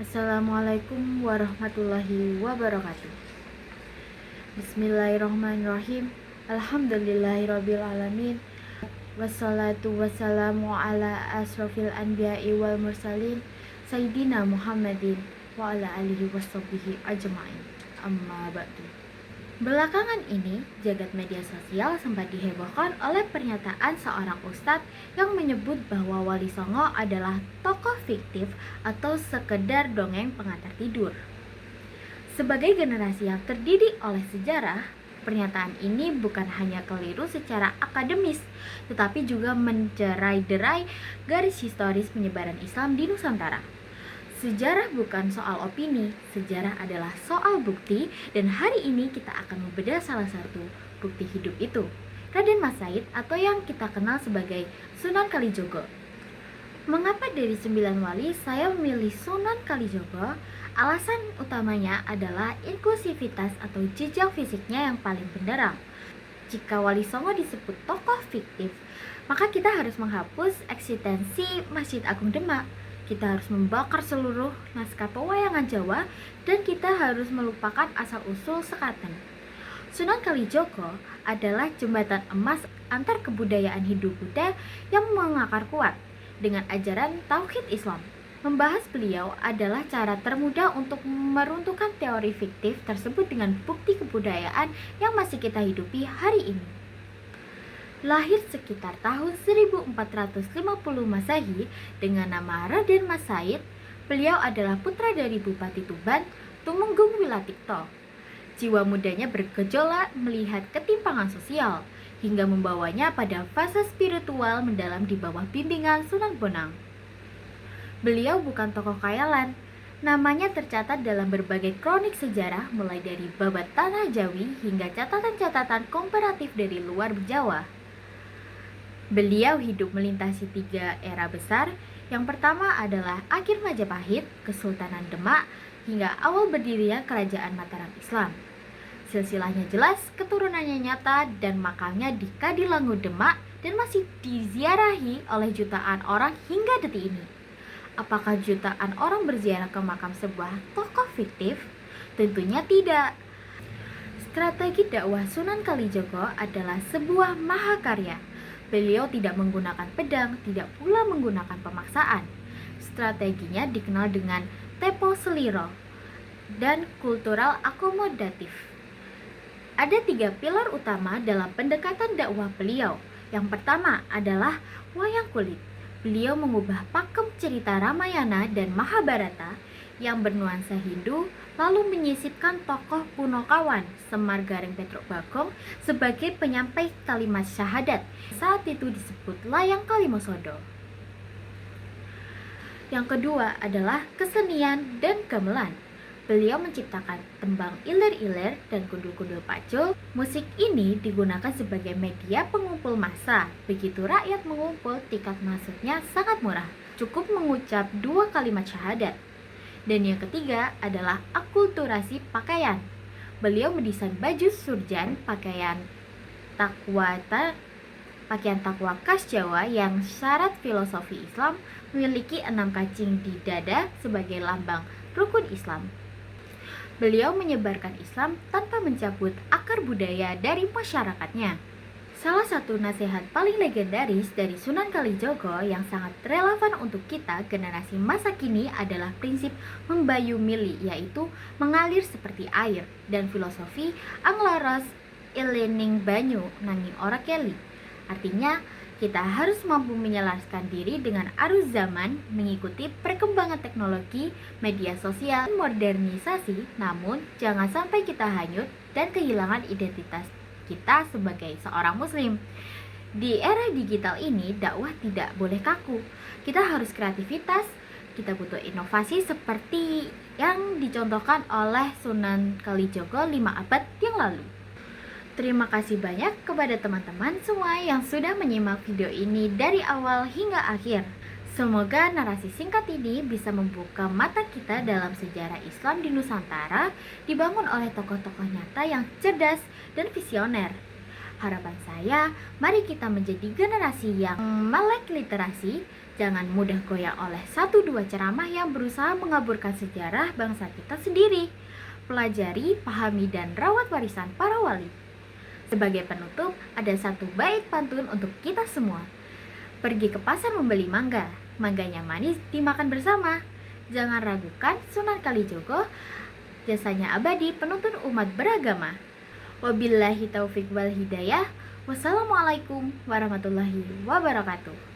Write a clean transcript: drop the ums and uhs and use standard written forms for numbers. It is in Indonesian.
Assalamualaikum warahmatullahi wabarakatuh. Bismillahirrahmanirrahim. Alhamdulillahirrabbilalamin. Wassalatu wassalamu ala asrofil anbiya'i wal mursalin Sayyidina Muhammadin wa ala alihi wassabihi ajma'in. Amma ba'du. Belakangan ini, jagat media sosial sempat dihebohkan oleh pernyataan seorang ustadz yang menyebut bahwa Wali Songo adalah tokoh fiktif atau sekedar dongeng pengantar tidur. Sebagai generasi yang terdidik oleh sejarah, pernyataan ini bukan hanya keliru secara akademis, tetapi juga mencerai-derai garis historis penyebaran Islam di Nusantara. Sejarah bukan soal opini, sejarah adalah soal bukti, dan hari ini kita akan membedah salah satu bukti hidup itu, Raden Mas Said atau yang kita kenal sebagai Sunan Kalijogo. Mengapa dari 9 wali saya memilih Sunan Kalijogo? Alasan utamanya adalah inklusivitas atau jejak fisiknya yang paling benderang. Jika Wali Songo disebut tokoh fiktif, maka kita harus menghapus eksistensi Masjid Agung Demak. Kita harus membakar seluruh naskah pewayangan Jawa, dan kita harus melupakan asal-usul sekaten. Sunan Kalijogo adalah jembatan emas antar kebudayaan Hindu Buddha yang mengakar kuat dengan ajaran Tauhid Islam. Membahas beliau adalah cara termudah untuk meruntuhkan teori fiktif tersebut dengan bukti kebudayaan yang masih kita hidupi hari ini. Lahir sekitar tahun 1450 Masehi dengan nama Raden Mas Said, beliau adalah putra dari Bupati Tuban, Tumenggung Wilatikto. Jiwa mudanya bergejolak melihat ketimpangan sosial, hingga membawanya pada fase spiritual mendalam di bawah bimbingan Sunan Bonang. Beliau bukan tokoh khayalan, namanya tercatat dalam berbagai kronik sejarah mulai dari babat Tanah Jawi hingga catatan-catatan komparatif dari luar Jawa. Beliau hidup melintasi 3 era besar. Yang pertama adalah akhir Majapahit, Kesultanan Demak, hingga awal berdirinya Kerajaan Mataram Islam. Silsilahnya jelas, keturunannya nyata, dan makamnya di Kadilangu Demak dan masih diziarahi oleh jutaan orang hingga detik ini. Apakah jutaan orang berziarah ke makam sebuah tokoh fiktif? Tentunya tidak. Strategi dakwah Sunan Kalijogo adalah sebuah mahakarya. Beliau tidak menggunakan pedang, tidak pula menggunakan pemaksaan. Strateginya dikenal dengan tempo seliro dan kultural akomodatif. Ada 3 pilar utama dalam pendekatan dakwah beliau. Yang pertama adalah wayang kulit. Beliau mengubah pakem cerita Ramayana dan Mahabharata yang bernuansa Hindu, lalu menyisipkan tokoh Punokawan Semar Gareng Petruk Bagong sebagai penyampai kalimat syahadat. Saat itu disebut Layang Kalimosodo. Yang kedua adalah kesenian dan gamelan. Beliau menciptakan tembang ilir-ilir dan kundul-kundul pacul. Musik ini digunakan sebagai media pengumpul massa. Begitu rakyat mengumpul, tiket masuknya sangat murah. Cukup mengucap 2 kalimat syahadat. Dan yang ketiga adalah akulturasi pakaian. Beliau mendesain baju surjan, pakaian takwa khas Jawa yang syarat filosofi Islam, memiliki 6 kancing di dada sebagai lambang rukun Islam. Beliau menyebarkan Islam tanpa mencabut akar budaya dari masyarakatnya. Salah satu nasihat paling legendaris dari Sunan Kalijogo yang sangat relevan untuk kita generasi masa kini adalah prinsip membayu mili, yaitu mengalir seperti air, dan filosofi anglaras elening banyu nanging ora keli. Artinya, kita harus mampu menyelaraskan diri dengan arus zaman, mengikuti perkembangan teknologi, media sosial, modernisasi, namun jangan sampai kita hanyut dan kehilangan identitas kita sebagai seorang muslim. Di era digital ini, dakwah tidak boleh kaku. Kita harus kreativitas, kita butuh inovasi seperti yang dicontohkan oleh Sunan Kalijogo 5 abad yang lalu. Terima kasih banyak kepada teman-teman semua yang sudah menyimak video ini dari awal hingga akhir. Semoga narasi singkat ini bisa membuka mata kita dalam sejarah Islam di Nusantara, dibangun oleh tokoh-tokoh nyata yang cerdas dan visioner. Harapan saya, mari kita menjadi generasi yang melek literasi, Jangan mudah goyah oleh satu dua ceramah yang berusaha mengaburkan sejarah bangsa kita sendiri. Pelajari, pahami, dan rawat warisan para wali. Sebagai penutup, ada satu bait pantun untuk kita semua. Pergi ke pasar membeli mangga, mangganya manis dimakan bersama. Jangan ragukan Sunan Kalijogo, jasanya abadi penuntun umat beragama. Wabillahi taufik wal hidayah. Wassalamualaikum warahmatullahi wabarakatuh.